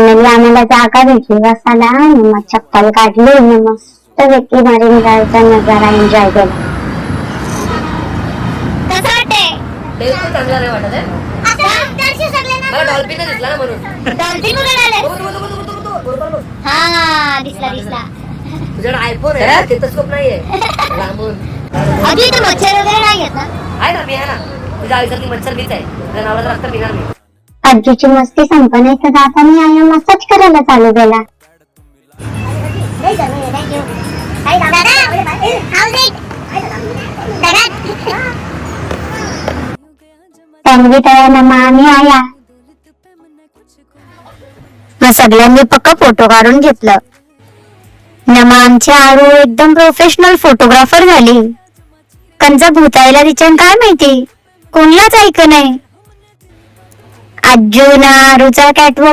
Finally आम्हाला जागा भेटली बसायला आणि मग चप्पल काढली आणि मस्त पैकी मरीन ड्राईव्हचा नजारा एन्जॉय केला. कसं वाटतंय? बिलकुल चांगला नाही वाटत आहे. मला डॉल्फिन दिसला ना म्हणून. डॉल्फिन कुठे आले? हा दिसला. तुझ्याकडे आयफोन आहे, स्टेथोस्कोप नाहीये लांबून. अजून इथे मच्छर वगैरे नाही येत ना? आहे ना, मी आहे ना. तुझ्या आयुष्यातली मच्छर मीच आहे. तुझ्या नावाला तर आता पिणार मी. आजीची मस्ती संपणे तर जाताना आया मसाज करायला चालू केला. तन्वी तळ्यानं मामी आया. मग सगळ्यांनी पक्का फोटो काढून घेतलं. नमा आमची आरू एकदम प्रोफेशनल फोटोग्राफर झाली. कंचा भूतायला तिच्यान काय माहिती, कोणलाच ऐक नाही. आजू ना आरूचा कॅटवॉक